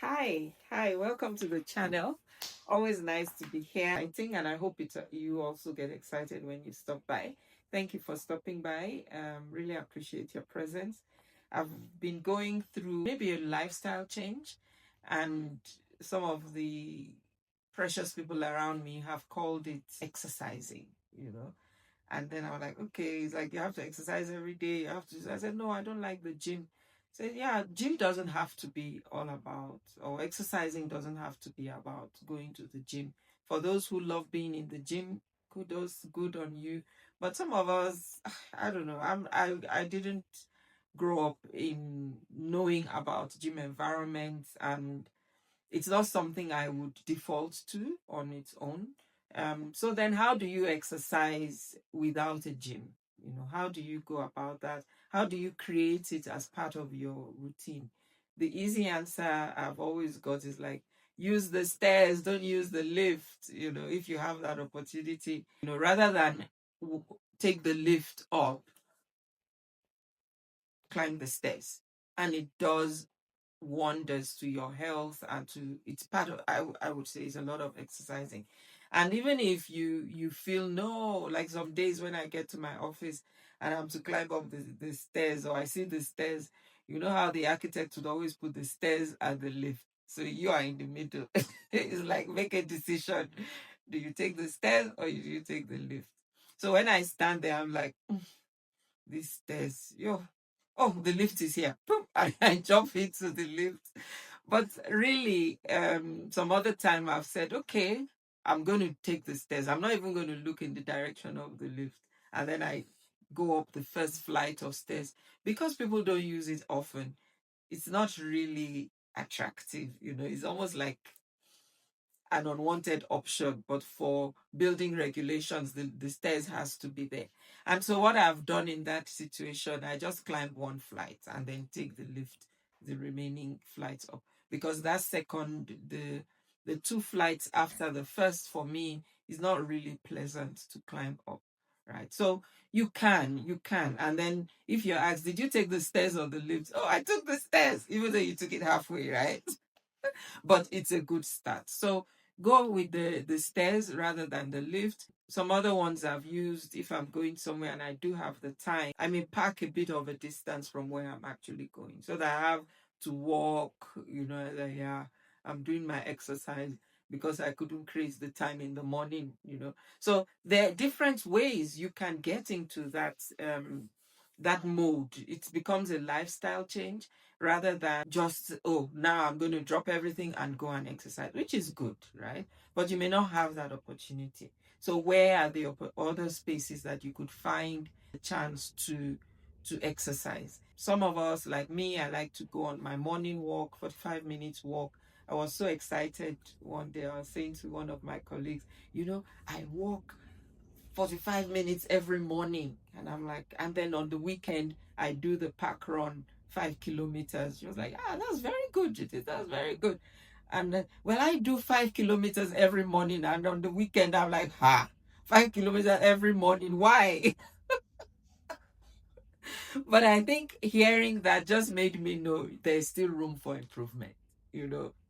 Hi, welcome to the channel. Always nice to be here. I think, and I hope you also get excited when you stop by. Thank you for stopping by. Really appreciate your presence. I've been going through maybe a lifestyle change, and some of the precious people around me have called it exercising, you know. And then I was like, okay, it's like you have to exercise every day. You have to. I said, no, I don't like the gym. Said, yeah, gym doesn't have to be all about, or exercising doesn't have to be about going to the gym. For those who love being in the gym, kudos, good on you. But some of us, I don't know. I didn't grow up in knowing about gym environments, and it's not something I would default to on its own. So then how do you exercise without a gym? How do you go about that? How do you create it as part of your routine? The easy answer I've always got is like, use the stairs, don't use the lift, if you have that opportunity, rather than take the lift up, climb the stairs. And it does wonders to your health, and to it's part of, I would say, it's a lot of exercising. And even if you feel, no, like some days when I get to my office and I'm to climb up the stairs, or I see the stairs, you know how the architect would always put the stairs and the lift, so you are in the middle. It's like, make a decision. Do you take the stairs or do you take the lift? So when I stand there, I'm like, these stairs, yo, oh, the lift is here. Boom, I jump into the lift. But really, some other time I've said, okay, I'm going to take the stairs. I'm not even going to look in the direction of the lift. And then I go up the first flight of stairs. Because people don't use it often, it's not really attractive. It's almost like an unwanted option, but for building regulations, the stairs has to be there. And so what I've done in that situation, I just climb one flight and then take the lift the remaining flights up, because that second, the two flights after the first, for me, is not really pleasant to climb up, right? So you can, and then if you're asked, did you take the stairs or the lift? Oh, I took the stairs, even though you took it halfway, right? But it's a good start. So go with the stairs rather than the lift. Some other ones I've used, if I'm going somewhere and I do have the time, I may park a bit of a distance from where I'm actually going, so that I have to walk, that, yeah, I'm doing my exercise, because I couldn't create the time in the morning. So there are different ways you can get into that mode. It becomes a lifestyle change, rather than just, oh, now I'm going to drop everything and go and exercise, which is good, right? But you may not have that opportunity. So where are the other spaces that you could find a chance to exercise? Some of us, like me, I like to go on my morning walk, 45 minutes walk. I was so excited one day. I was saying to one of my colleagues, I walk 45 minutes every morning. And I'm like, and then on the weekend, I do the park run 5 kilometers. She was like, that's very good, Judith. That's very good. And then, well, I do 5 kilometers every morning. And on the weekend, I'm like, 5 kilometers every morning. Why? But I think hearing that just made me know there's still room for improvement.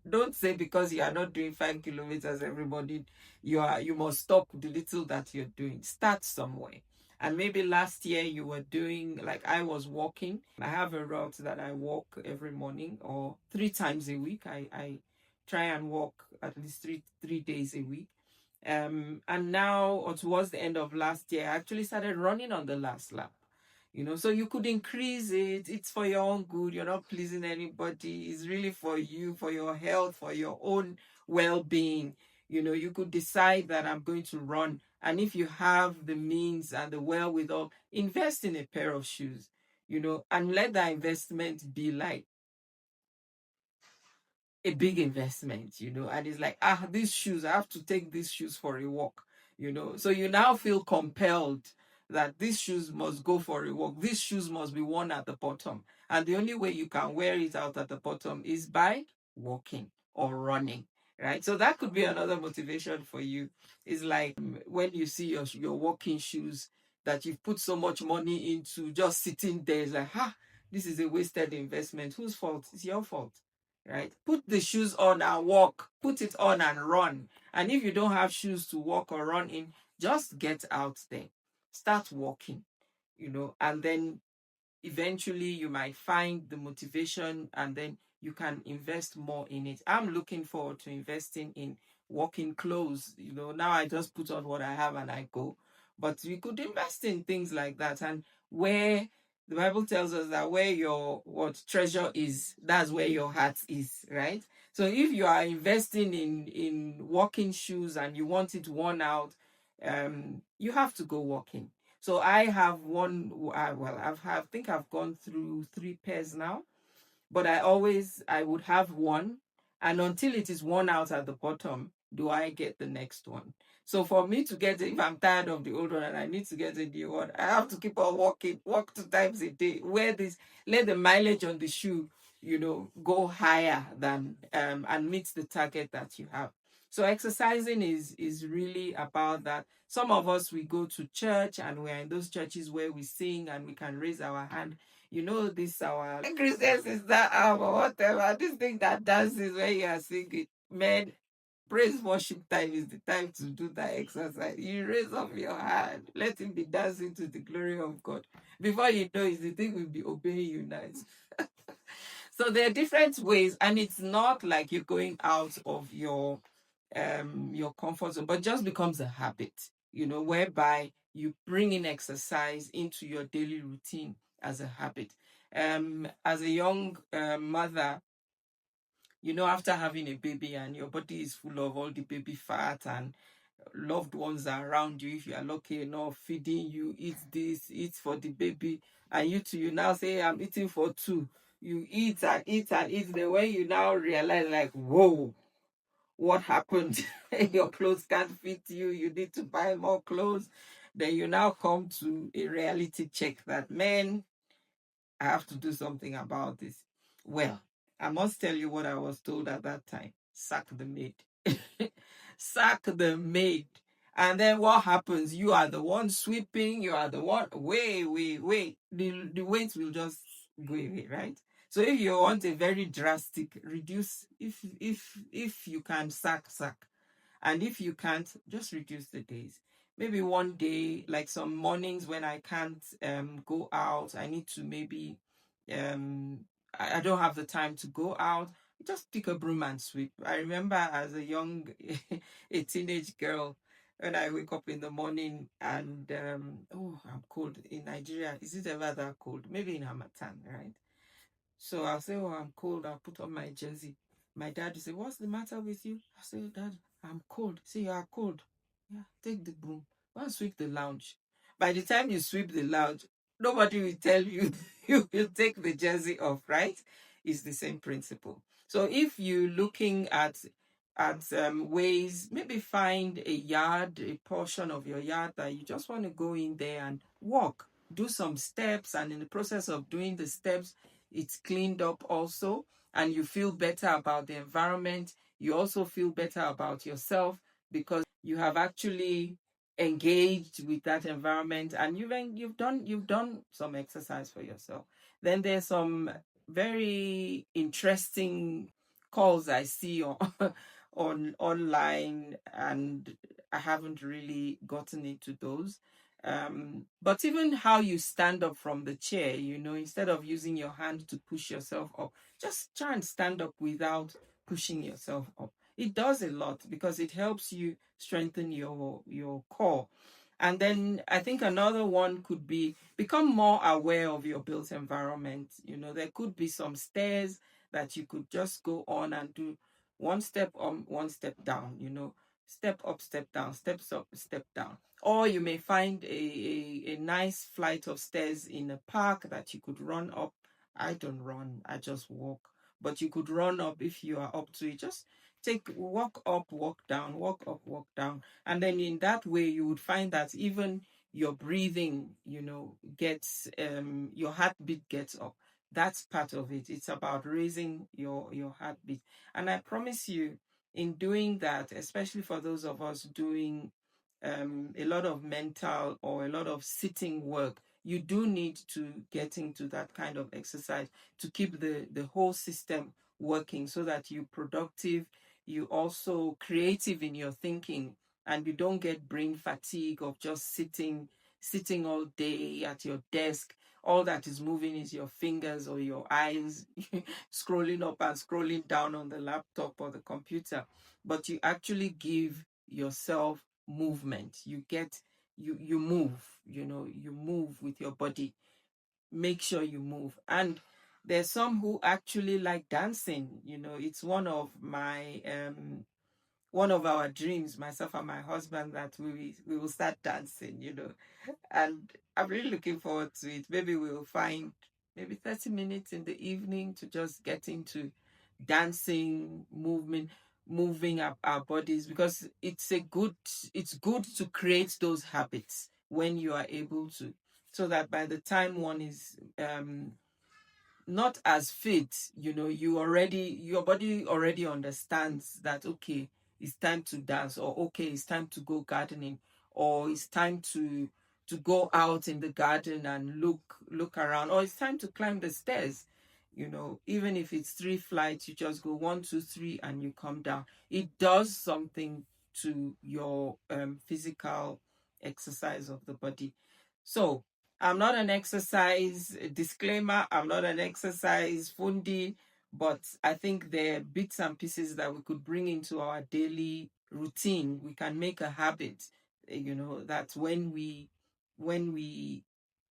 Don't say because you are not doing 5 kilometers every morning, you must stop the little that you're doing. Start somewhere. And maybe last year you were doing, like I was walking. I have a route that I walk every morning, or 3 times a week. I try and walk at least three days a week. And now, or towards the end of last year, I actually started running on the last lap. So you could increase it. It's for your own good. You're not pleasing anybody. It's really for you, for your health, for your own well-being. You could decide that I'm going to run. And if you have the means and the wherewithal, invest in a pair of shoes, and let that investment be like a big investment, and it's like, these shoes, I have to take these shoes for a walk, So you now feel compelled that these shoes must go for a walk. These shoes must be worn at the bottom. And the only way you can wear it out at the bottom is by walking or running, right? So that could be another motivation for you. It's like, when you see your walking shoes that you've put so much money into, just sitting there, it's like, this is a wasted investment. Whose fault? It's your fault. right? Put the shoes on and walk. Put it on and run. And if you don't have shoes to walk or run in, just get out there. Start walking, and then eventually you might find the motivation, and then you can invest more in it. I'm looking forward to investing in walking clothes. Now I just put on what I have and I go. But we could invest in things like that. And where the Bible tells us that where your what treasure is, that's where your heart is, right? So if you are investing in walking shoes and you want it worn out, you have to go walking. So I have one. Well, I think I've gone through 3 pairs now, but I would have one, and until it is worn out at the bottom, do I get the next one. So for me to get it, if I'm tired of the old one and I need to get a new one, I have to keep on walking, walk 2 times a day. Let the mileage on the shoe, go higher than and meet the target that you have. So exercising is really about that. Some of us, we go to church and we're in those churches where we sing and we can raise our hand. This our Christians is that or whatever. This thing that dances when you are singing. Man, praise worship time is the time to do that exercise. You raise up your hand, let him be dancing to the glory of God. Before you know it, the thing will be obeying you nice. So there are different ways, and it's not like you're going out of your comfort zone, but just becomes a habit, whereby you bring in exercise into your daily routine as a habit. As a young mother, after having a baby and your body is full of all the baby fat and loved ones are around you, if you are lucky enough, feeding you, eat this, eat for the baby, and you now say, I'm eating for two. You eat and eat and eat. Then when you now realize, like, whoa, what happened? Your clothes can't fit you. You need to buy more clothes. Then you now come to a reality check that, man, I have to do something about this. Well, I must tell you what I was told at that time: sack the maid. Sack the maid. And then what happens? You are the one sweeping, you are the one. Wait. The weight will just go away, right? So if you want a very drastic reduce, if you can sack. And if you can't, just reduce the days. Maybe one day, like some mornings when I can't go out, I need to maybe, um, I don't have the time to go out, just pick a broom and sweep. I remember as a young, a teenage girl, when I wake up in the morning and, oh, I'm cold. In Nigeria, is it ever that cold? Maybe in Hamatan, right? So I'll say, oh, I'm cold. I'll put on my jersey. My dad will say, what's the matter with you? I say, Dad, I'm cold. Say, you are cold. Yeah, take the broom. Go and sweep the lounge. By the time you sweep the lounge, nobody will tell you you will take the jersey off, right? It's the same principle. So if you're looking at ways, maybe find a yard, a portion of your yard that you just want to go in there and walk, do some steps, and in the process of doing the steps, it's cleaned up also, and you feel better about the environment. You also feel better about yourself because you have actually engaged with that environment, and you've done some exercise for yourself. Then there's some very interesting calls I see on on online, and I haven't really gotten into those. But even how you stand up from the chair, instead of using your hand to push yourself up, just try and stand up without pushing yourself up. It does a lot because it helps you strengthen your core. And then I think another one could be become more aware of your built environment. There could be some stairs that you could just go on and do one step on, one step down, step up, step down, steps up, step down. Or you may find a nice flight of stairs in a park that you could run up. I don't run, I just walk. But you could run up if you are up to it. Just walk up, walk down, walk up, walk down. And then in that way, you would find that even your breathing, gets, your heartbeat gets up. That's part of it. It's about raising your heartbeat. And I promise you, in doing that, especially for those of us doing a lot of mental or a lot of sitting work, you do need to get into that kind of exercise to keep the whole system working, so that you're productive, you also creative in your thinking, and you don't get brain fatigue of just sitting all day at your desk. All that is moving is your fingers or your eyes, scrolling up and scrolling down on the laptop or the computer. But you actually give yourself movement. You move, you move with your body. Make sure you move. And there's some who actually like dancing. It's one of our dreams, myself and my husband, that we will start dancing. And I'm really looking forward to it. Maybe we'll find maybe 30 minutes in the evening to just get into dancing, moving up our bodies, because it's good to create those habits when you are able to, so that by the time one is not as fit, your body already understands that, okay, it's time to dance, or okay, it's time to go gardening, or it's time to go out in the garden and look around, or it's time to climb the stairs. Even if it's 3 flights, you just go 1, 2, 3 and you come down. It does something to your physical exercise of the body. So I'm not an exercise disclaimer. I'm not an exercise fundi, but I think there are bits and pieces that we could bring into our daily routine. We can make a habit, that when we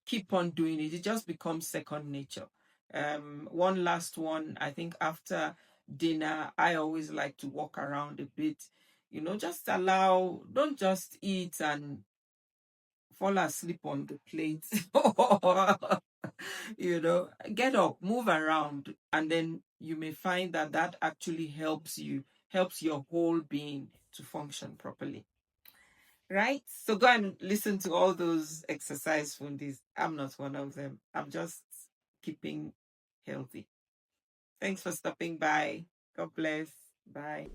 keep on doing it, it just becomes second nature. One last one, I think after dinner, I always like to walk around a bit. Just don't just eat and fall asleep on the plate. Get up, move around, and then you may find that that actually helps your whole being to function properly. Right? So go and listen to all those exercise fundis. I'm not one of them. I'm just keeping healthy. Thanks for stopping by. God bless. Bye.